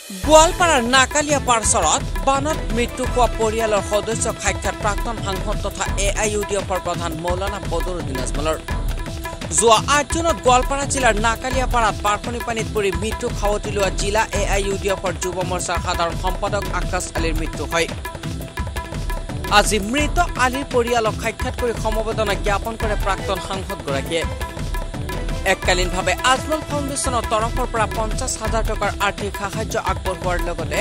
গোৱালপাৰাৰ নাকালিয়া পাৰচৰত বানত মৃত্যু হোৱা পৰিয়ালৰ সদস্য সাক্ষাৎ প্ৰাক্তন সাংসদ তথা AIUDFৰ প্ৰধান মৌলানা বদৰুদ্দিন আজমলৰ যোৱা ৮ জুনত গোৱালপাৰা জিলাৰ নাকালিয়াপাৰাত বাৰখনি পানীত পৰি মৃত্যু খাৱতি লোৱা জিলা AIUDFৰ যুৱ মৰ্চাৰ সাধাৰণ সম্পাদক আকাশ আলীৰ মৃত্যু হয়। আজি মৃত আলীৰ পৰিয়ালক সাক্ষাৎ কৰি সমবেদনা জ্ঞাপন কৰে প্ৰাক্তন সাংসদগৰাকীয়ে। এককালীনভাৱে আজমল ফাউণ্ডেশ্যনৰ তৰফৰ পৰা ৫০,০০০ টকাৰ আৰ্থিক সাহায্য আগবঢ়োৱাৰ লগতে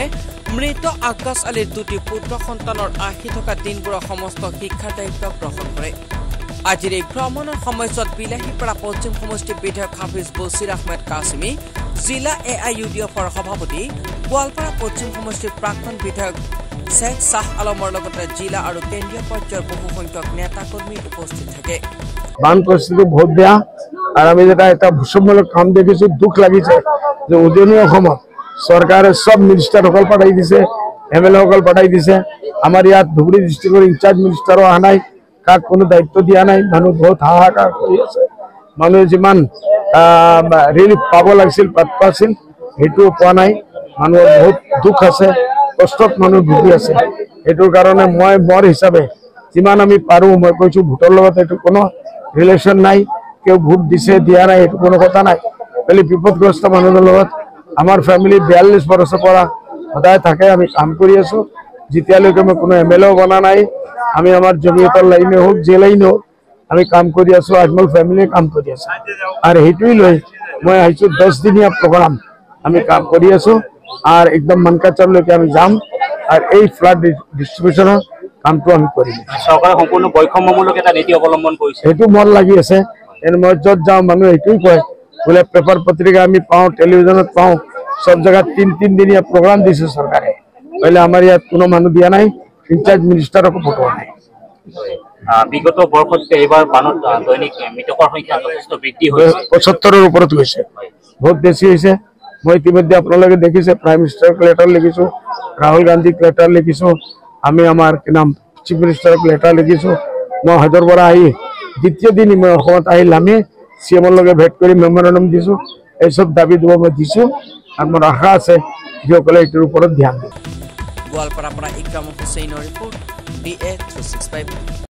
মৃত আকাশ আলীৰ দুটি পুত্ৰ সন্তানৰ ৮০ টকা দিনবোৰৰ সমস্ত শিক্ষাৰ দায়িত্ব গ্ৰহণ কৰে। আজিৰ এই ভ্ৰমণৰ সময়ছোৱাত বিলাহীপাৰা পশ্চিম সমষ্টিৰ বিধায়ক হাফিজ বছিৰ আহমেদ কাছিমি, জিলা AIUDFৰ সভাপতি, গোৱালপাৰা পশ্চিম সমষ্টিৰ প্ৰাক্তন বিধায়ক শেখ শ্বাহ আলমৰ লগতে জিলা আৰু কেন্দ্ৰীয় পৰ্যায়ৰ বহু সংখ্যক নেতা কৰ্মী উপস্থিত থাকে। বান পৰিস্থিতি বহুত বেয়া আৰু আমি যেটা এটা ভূষমূলক কাম দেখিছো, দুখ লাগিছে যে উজনি অসমত চৰকাৰে সব মিনিষ্টাৰসকল পঠাই দিছে, MLA সকল পঠাই দিছে। আমাৰ ইয়াত ধুবুৰী ডিষ্ট্ৰিক্টৰ ইনচাৰ্জ মিনিষ্টাৰো অহা নাই, কাক কোনো দায়িত্ব দিয়া নাই। মানুহ বহুত হাহাকাৰ কৰি আছে। মানুহে যিমান ৰিলিফ পাব লাগিছিল পাইছিল সেইটোও পোৱা নাই। মানুহৰ বহুত দুখ আছে, কষ্টত মানুহ ভুগি আছে। সেইটোৰ কাৰণে মই বৰ হিচাপে যিমান আমি পাৰো মই কৈছো, ভোটৰ লগত এইটো কোনো ৰিলেশ্যন নাই। কেউ ভোট দিছে দিয়া নাই এইটো কোনো কথা নাই। খালি বিপদগ্ৰস্ত মানুহৰ লগত আমাৰ ফেমিলি ৪২ বছৰৰ পৰা সদায় থাকে। আমি কাম কৰি আছো। যেতিয়ালৈকে মই কোনো MLA বনা নাই, আমি আমাৰ জমিয়তৰ লাইনে হোক যে লাইনে হোক আমি কাম কৰি আছো। আজমল ফেমিলিয়ে কাম কৰি আছে আৰু সেইটোৱে লৈ মই আহিছো। 10 দিনীয়া প্ৰগ্ৰাম আমি কাম কৰি আছো আৰু একদম মানকাচাৰলৈকে আমি যাম আৰু এই ফ্লাড ডিষ্ট্ৰিবিউচনৰ কামটো আমি কৰিম। চৰকাৰে সম্পূৰ্ণ বৈষম্যমূলক এটা নীতি অৱলম্বন কৰিছে, সেইটো মন লাগি আছে। মই য'ত যাওঁ মানুহে সেইটোৱে কয়, বোলে পেপাৰ পত্ৰিকা আমি পাওঁ, টেলিভিশ্যনত পাওঁ, সব জায়গাত ৩ দিনীয়া প্ৰগ্ৰাম দিছে চৰকাৰে। পहिले আমাৰ ইয়াত কোনো মানুহ দিয়া নাই, ইনচাৰ্জ মিনিষ্টাৰকো পঠোৱা নাই। বিগত বৰ্ষতকৈ এইবাৰ বানত দৈনিক মৃতকৰ সংখ্যা যথেষ্ট বৃদ্ধি হৈছে, ৭৫ৰ ওপৰত হৈছে, বহুত বেছি হৈছে। মই ইতিমধ্যে আপোনালোকে দেখিছে প্ৰাইম মিনিষ্টাৰক লেটাৰ লিখিছো, ৰাহুল গান্ধীক লেটাৰ লিখিছো, আমি আমাৰ কি নাম চিফ মিনিষ্টাৰক লেটাৰ লিখিছো। মই হায়দৰ পৰা আহি দ্বিতীয় দিন মই অসমত আহিল, আমি CMৰ লগে ভেট কৰি মেমৰেণ্ডাম দিছো। এইসব দাবী দিব মই দিছো আৰু মোৰ আশা আছে যিসকলে এইটোৰ ওপৰত ধ্যান দিব। গোৱালপাৰাৰ পৰা ইক্ৰাম হুছেইনৰ ৰিপৰ্ট, BA 365।